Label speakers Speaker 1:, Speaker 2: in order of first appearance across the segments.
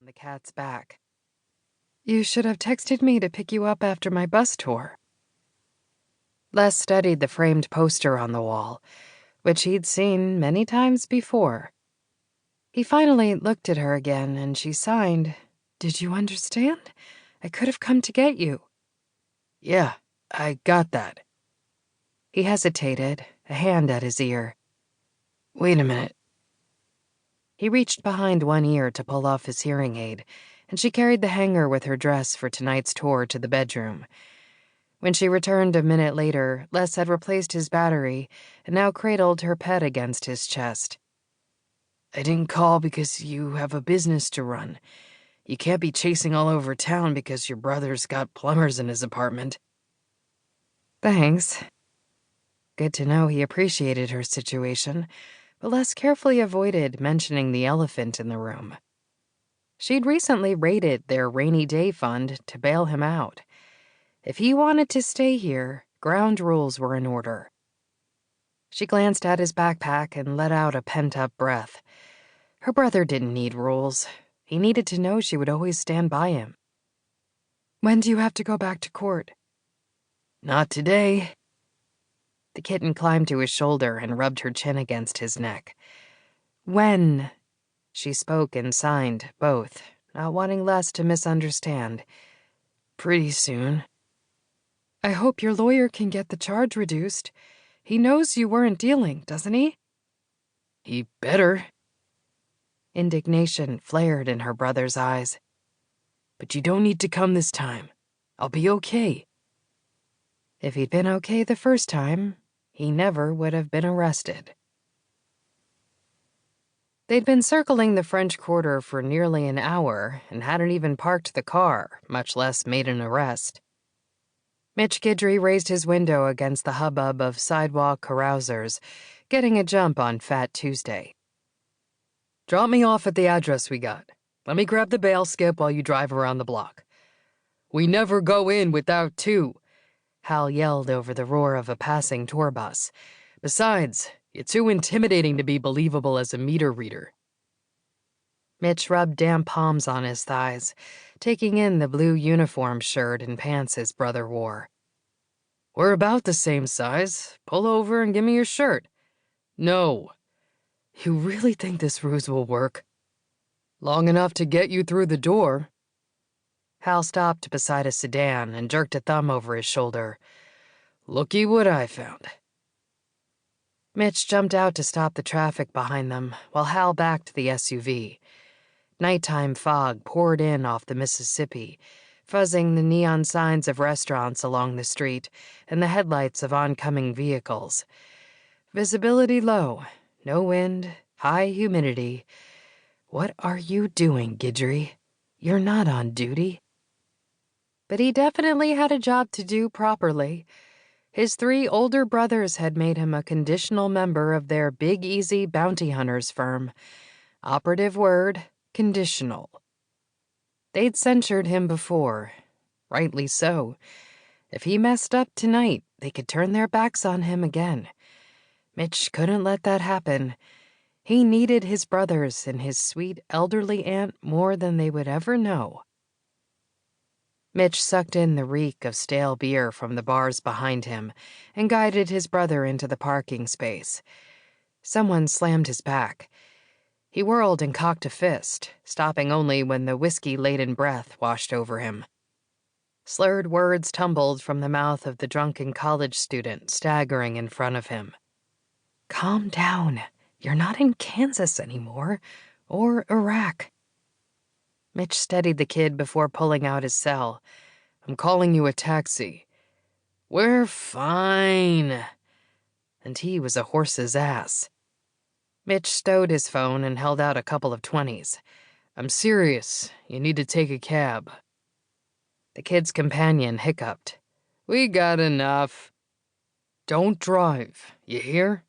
Speaker 1: the cat's back. "You should have texted me to pick you up after my bus tour." Les studied the framed poster on the wall, which he'd seen many times before. He finally looked at her again, and she signed. "Did you understand? I could have come to get you."
Speaker 2: "Yeah, I got that."
Speaker 1: He hesitated, a hand at his ear.
Speaker 2: "Wait a minute."
Speaker 1: He reached behind one ear to pull off his hearing aid, and she carried the hanger with her dress for tonight's tour to the bedroom. When she returned a minute later, Les had replaced his battery and now cradled her pet against his chest.
Speaker 2: "I didn't call because you have a business to run. You can't be chasing all over town because your brother's got plumbers in his apartment."
Speaker 1: Thanks. Good to know he appreciated her situation, but Les carefully avoided mentioning the elephant in the room. She'd recently raided their rainy day fund to bail him out. If he wanted to stay here, ground rules were in order. She glanced at his backpack and let out a pent-up breath. Her brother didn't need rules. He needed to know she would always stand by him. "When do you have to go back to court?"
Speaker 2: "Not today."
Speaker 1: The kitten climbed to his shoulder and rubbed her chin against his neck. "When?" She spoke and signed, both, not wanting Les to misunderstand.
Speaker 2: "Pretty soon."
Speaker 1: "I hope your lawyer can get the charge reduced. He knows you weren't dealing, doesn't he?"
Speaker 2: "He better."
Speaker 1: Indignation flared in her brother's eyes.
Speaker 2: "But you don't need to come this time. I'll be okay."
Speaker 1: If he'd been okay the first time, he never would have been arrested. They'd been circling the French Quarter for nearly an hour and hadn't even parked the car, much less made an arrest. Mitch Guidry raised his window against the hubbub of sidewalk carousers, getting a jump on Fat Tuesday.
Speaker 2: "Drop me off at the address we got. Let me grab the bail skip while you drive around the block." "We never go in without two,"
Speaker 1: Hal yelled over the roar of a passing tour bus.
Speaker 2: "Besides, you're too intimidating to be believable as a meter reader."
Speaker 1: Mitch rubbed damp palms on his thighs, taking in the blue uniform shirt and pants his brother wore.
Speaker 2: "We're about the same size. Pull over and give me your shirt." "No."
Speaker 1: "You really think this ruse will work?"
Speaker 2: "Long enough to get you through the door."
Speaker 1: Hal stopped beside a sedan and jerked a thumb over his shoulder.
Speaker 2: "Looky what I found."
Speaker 1: Mitch jumped out to stop the traffic behind them, while Hal backed the SUV. Nighttime fog poured in off the Mississippi, fuzzing the neon signs of restaurants along the street and the headlights of oncoming vehicles. Visibility low, no wind, high humidity. What are you doing, Guidry? You're not on duty. But he definitely had a job to do properly. His 3 older brothers had made him a conditional member of their Big Easy bounty hunters firm. Operative word, conditional. They'd censured him before. Rightly so. If he messed up tonight, they could turn their backs on him again. Mitch couldn't let that happen. He needed his brothers and his sweet elderly aunt more than they would ever know. Mitch sucked in the reek of stale beer from the bars behind him and guided his brother into the parking space. Someone slammed his back. He whirled and cocked a fist, stopping only when the whiskey-laden breath washed over him. Slurred words tumbled from the mouth of the drunken college student staggering in front of him. "Calm down. You're not in Kansas anymore, or Iraq." Mitch steadied the kid before pulling out his cell.
Speaker 2: "I'm calling you a taxi."
Speaker 1: "We're fine." And he was a horse's ass. Mitch stowed his phone and held out a couple of 20s.
Speaker 2: "I'm serious. You need to take a cab."
Speaker 1: The kid's companion hiccuped.
Speaker 2: "We got enough." "Don't drive, you hear?"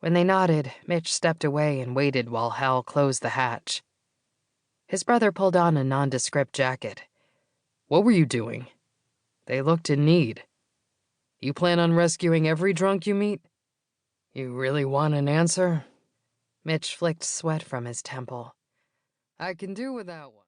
Speaker 1: When they nodded, Mitch stepped away and waited while Hal closed the hatch. His brother pulled on a nondescript jacket.
Speaker 2: "What were you doing?"
Speaker 1: They looked in need.
Speaker 2: "You plan on rescuing every drunk you meet?"
Speaker 1: "You really want an answer?" Mitch flicked sweat from his temple.
Speaker 2: "I can do without one."